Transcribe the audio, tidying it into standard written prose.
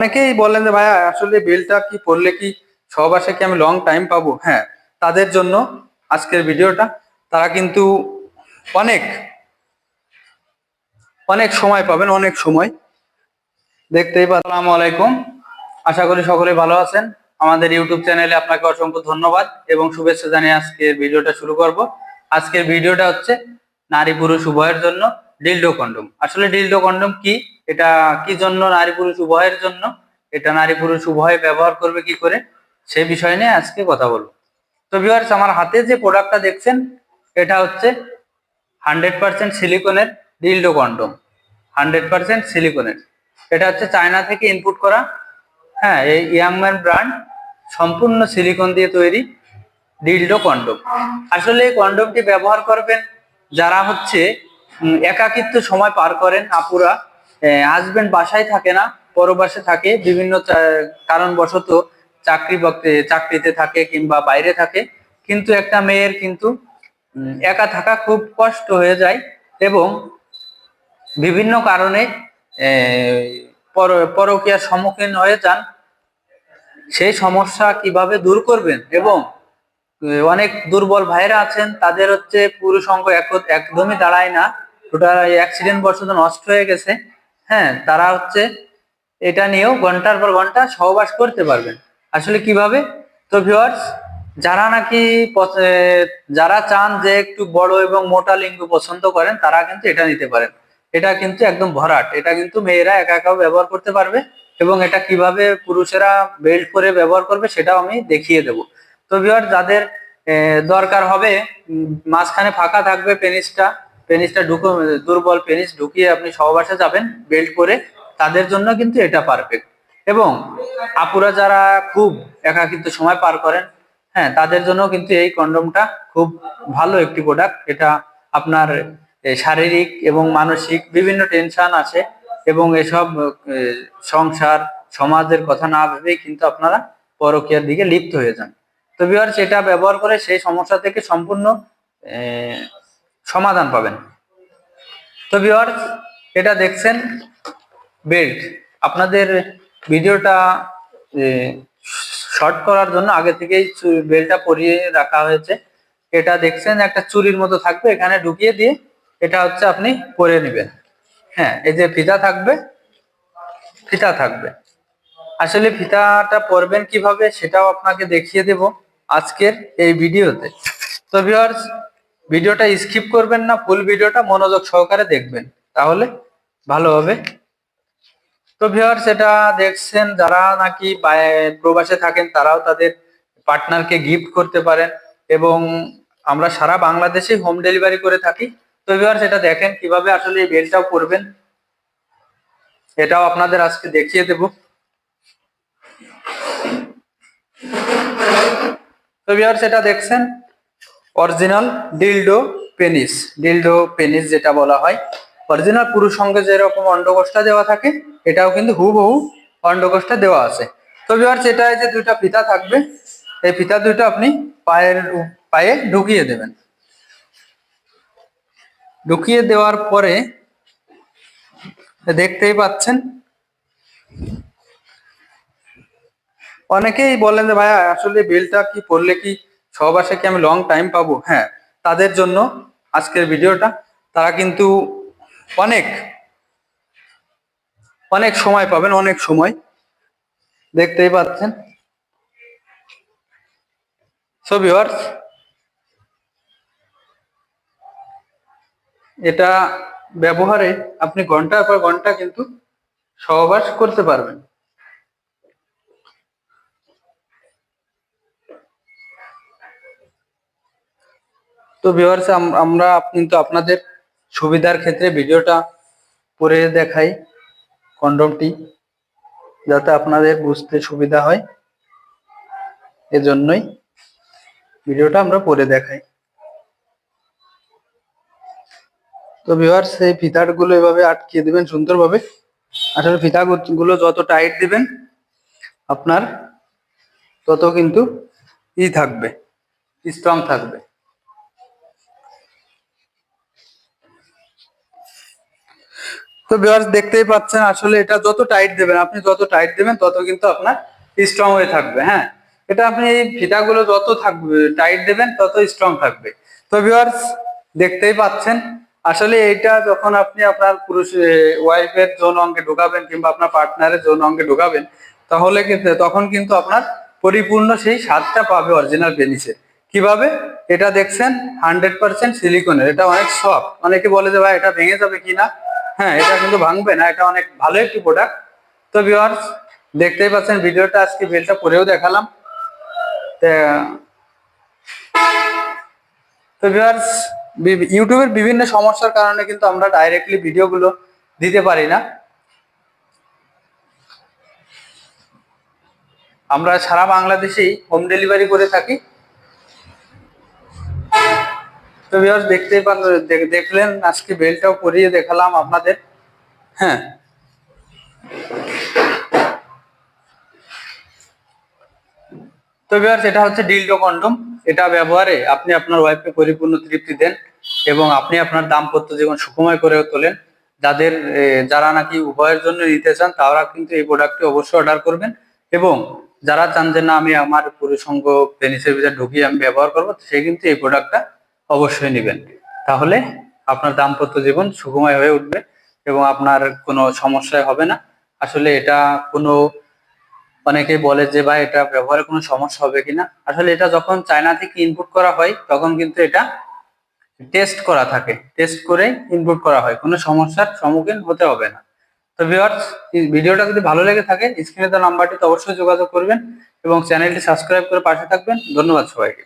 অনেকেই বলেন যে ভাইয়া আসলে বেলটা কি পড়লে কি সহবাসে কি আমি লং টাইম পাবো? হ্যাঁ, তাদের জন্য আজকের ভিডিওটা। তারা কিন্তু অনেক অনেক সময় পাবেন, অনেক সময় দেখতেই পাচ্ছেন। আসসালামু আলাইকুম, আশা করি সকলে ভালো আছেন। আমাদের ইউটিউব চ্যানেলে আপনাকে অসংখ্য ধন্যবাদ এবং শুভেচ্ছা জানিয়ে আজকের ভিডিওটা শুরু করব। আজকের ভিডিওটা হচ্ছে নারী পুরুষ উভয়ের জন্য ডিলডো কন্ডম। আসলে ডিলডো কন্ডম কি, এটা কি জন্য নারী পুরুষ উভয়ের জন্য, এটা নারী পুরুষ উভয় ব্যবহার করবে কি করে, সেই বিষয় নিয়ে আজকে কথা বলবো। তো ভিউয়ার্স, আমার হাতে যে প্রোডাক্টটা দেখছেন এটা হচ্ছে 100% সিলিকনের ডিলডো কন্ডম। 100% সিলিকনের, এটা হচ্ছে চায়না থেকে ইনপুট করা। হ্যাঁ, এই ইয়াংম্যান ব্র্যান্ড সম্পূর্ণ সিলিকন দিয়ে তৈরি ডিলডো কন্ডম। আসলে এই কন্ডমটি ব্যবহার করবেন যারা হচ্ছে একাকিত্ব সময় পার করেন, আপুরা, হাজবেন্ড বাসায় থাকে না, পরবাসে থাকে, বিভিন্ন কারণবশত চাকরিতে থাকে কিংবা বাইরে থাকে, কিন্তু একটা মেয়ের কিন্তু একা থাকা খুব কষ্ট হয়ে যায় এবং বিভিন্ন কারণে পরকীয়ার সম্মুখীন হয়ে যান। সেই সমস্যা কিভাবে দূর করবেন এবং অনেক দুর্বল ভাইরা আছেন, তাদের হচ্ছে পুরুষ অঙ্গ একদমই দাঁড়ায় না, ওটা অ্যাক্সিডেন্ট বশত নষ্ট হয়ে গেছে। হ্যাঁ, তারা হচ্ছে এটা নিয়েও ঘন্টার পর ঘন্টা সহবাস করতে পারবেন। আসলে কিভাবে? তো ভিউয়ার্স, যারা নাকি যারা চান যে একটু বড় এবং মোটা লিঙ্গ পছন্দ করেন, তারা কিন্তু এটা নিতে পারেন। এটা কিন্তু একদম ভরাট, এটা কিন্তু মেয়েরা একা একাও ব্যবহার করতে পারবে এবং এটা কিভাবে পুরুষেরা বেল্ট করে ব্যবহার করবে সেটাও আমি দেখিয়ে দেব। তো ভিউয়ার্স, যাদের দরকার হবে, মাঝখানে ফাঁকা থাকবে পেনিসটা দুর্বল পেনিস ঢুকিয়ে আপনি সহবাসে যাবেন বেল্ট করে, তাদের জন্য কিন্তু এটা পারফেক্ট। এবং আপুরা যারা খুব একাকিত্ব সময় পার করেন, হ্যাঁ, তাদের জন্য কিন্তু এই কন্ডমটা খুব ভালো একটি প্রোডাক্ট। এটা আপনার শারীরিক এবং মানসিক বিভিন্ন টেনশন আছে এবং এসব সংসার সমাজের কথা না ভেবেই কিন্তু আপনারা পরকীয়ার দিকে লিপ্ত হয়ে যান। তো ভিউয়ার্স, এটা ব্যবহার করে সেই সমস্যা থেকে সম্পূর্ণ সমাধান পাবেন। তো ভিউয়ার্স, এটা দেখছেন বেল্ট। আপনাদের ভিডিওটা শর্ট করার জন্য আগে থেকেই বেল্টটা পরিয়ে রাখা হয়েছে। এটা দেখছেন একটা চুরির মতো থাকবে, এখানে ঢুকিয়ে দিয়ে এটা হচ্ছে আপনি পরে নেবেন। হ্যাঁ, এই যে ফিতা থাকবে। আসলে ফিতাটা পরবেন কিভাবে সেটাও আপনাকে দেখিয়ে দেব আজকের এই ভিডিওতে। তো ভিউয়ার্স, ভিডিওটা স্কিপ করবেন না, ফুল ভিডিওটা মনোযোগ সহকারে দেখবেন, তাহলে ভালো হবে। তো ভিউয়ার্স, এটা দেখছেন যারা নাকি প্রবাসে থাকেন তারাও তাদের পার্টনারকে গিফট করতে পারেন এবং আমরা সারা বাংলাদেশে হোম ডেলিভারি করে থাকি। তো ভিউয়ার্স, এটা দেখেন কিভাবে আসলে এই বেলটাও করবেন, এটাও আপনাদের আজকে দেখিয়ে দেব। তো ভিউয়ার্স, এটা দেখছেন অরিজিনাল ডিলডো পেনিস যেটা বলা হয়, অরিজিনাল পুরুষ সঙ্গে যেরকম অন্ডকোষটা দেওয়া থাকে, এটাও কিন্তু হুবহু অন্ডকোষটা দেওয়া আছে। তো ভিউয়ার্স, এটায় যে দুইটা ফিতা থাকবে, এই ফিতা দুটো আপনি পায়ে ঢুকিয়ে দেবেন। ঢুকিয়ে দেওয়ার পরে দেখতেই পাচ্ছেন, অনেকেই বলেন যে ভাইয়া আসলে বেলটা কি পড়লে কি সহবাসে কি আমি লং টাইম পাবো? হ্যাঁ, তাদের জন্য আজকের ভিডিওটা। তারা কিন্তু অনেক অনেক সময় পাবেন, অনেক সময় দেখতেই পাচ্ছেন। সো ভিউয়ার্স, এটা ব্যবহারে আপনি ঘন্টার পর ঘন্টা কিন্তু সহবাস করতে পারবেন। তো ভিউয়ার্স, আমরা কিন্তু আপনাদের সুবিধার ক্ষেত্রে ভিডিওটা পরে দেখাই কন্ডমটি, যাতে আপনাদের বুঝতে সুবিধা হয়, এজন্যই ভিডিওটা আমরা পরে দেখাই। তো ভিউয়ার্স, এই ফিতাগুলো এভাবে আটকিয়ে দিবেন সুন্দরভাবে। আসলে ফিতাগুলো যত টাইট দিবেন আপনার তত কিন্তু থাকবে, স্ট্রং থাকবে। তো ভিউয়ার্স দেখতেই পাচ্ছেন আসলে এটা যত টাইট দেবেন, আপনি যত টাইট দেবেন তত কিন্তু আপনার স্ট্রং হয়ে থাকবে। হ্যাঁ, এটা আপনি এই ফিতাগুলো যত থাকবে টাইট দেবেন তত স্ট্রং থাকবে। তো ভিউয়ার্স দেখতেই পাচ্ছেন আসলে এইটা যখন আপনি আপনার পুরুষ ওয়াইফের যৌন অঙ্গে ঢোকাবেন কিংবা আপনার পার্টনারের যৌন অঙ্গে ঢোকাবেন, তাহলে কিন্তু তখন কিন্তু আপনার পরিপূর্ণ সেই স্বাদটা পাবে অরিজিনাল পেনিসের। কিভাবে? এটা দেখছেন 100% সিলিকনের, এটা অনেক সফট। অনেকে বলে যে ভাই এটা ভেঙে যাবে কিনা। হ্যাঁ, এটা কিন্তু ভাঙবে না, এটা অনেক ভালো একটি প্রোডাক্ট। তো ভিউয়ার্স দেখতেই পাচ্ছেন ভিডিওটা আজকে বেলটা পরেও দেখালাম। তো ভিউয়ার্স ইউটিউবের বিভিন্ন সমস্যার কারণে কিন্তু আমরা ডাইরেক্টলি ভিডিওগুলো দিতে পারি না। আমরা সারা বাংলাদেশেই হোম ডেলিভারি করে থাকি। তো ভিউয়ার্স দেখতেই দেখলেন আজকে বেলটাও পরিয়ে দেখালাম আপনাদের। হ্যাঁ, তো ভিউয়ার্স এটা হচ্ছে ডিলডো কন্ডম। এটা ব্যবহারে আপনি আপনার ওয়াইফকে পরিপূর্ণ তৃপ্তি দেন এবং আপনি আপনার দাম্পত্য জীবন সুখময় করে তোলেন। যারা নাকি উভয়ের জন্য নিতে চান তারা কিন্তু এই প্রোডাক্টটি অবশ্যই অর্ডার করবেন, এবং যারা চান যে না আমি আমার পুরুষাঙ্গ পেনিসের ভিতরে ঢুকিয়ে আমি ব্যবহার করবো, সে কিন্তু এই প্রোডাক্টটা অবশ্যই নেবেন। তাহলে আপনার দাম্পত্য জীবন সুখময় হয়ে উঠবে এবং আপনার কোনো সমস্যায় হবে না। আসলে এটা কোনো, অনেকেই বলে যে ভাই এটা ব্যবহারে কোনো সমস্যা হবে কিনা। আসলে এটা যখন চায়না থেকে ইনপুট করা হয় তখন কিন্তু এটা টেস্ট করা থাকে, টেস্ট করে ইনপুট করা হয়, কোনো সমস্যার সম্মুখীন হতে হবে না। তো ভিউয়ার্স ভিডিওটা যদি ভালো লেগে থাকে স্ক্রিনে দেওয়া নাম্বারটিতে অবশ্যই যোগাযোগ করবেন এবং চ্যানেলটি সাবস্ক্রাইব করে পাশে থাকবেন। ধন্যবাদ সবাইকে।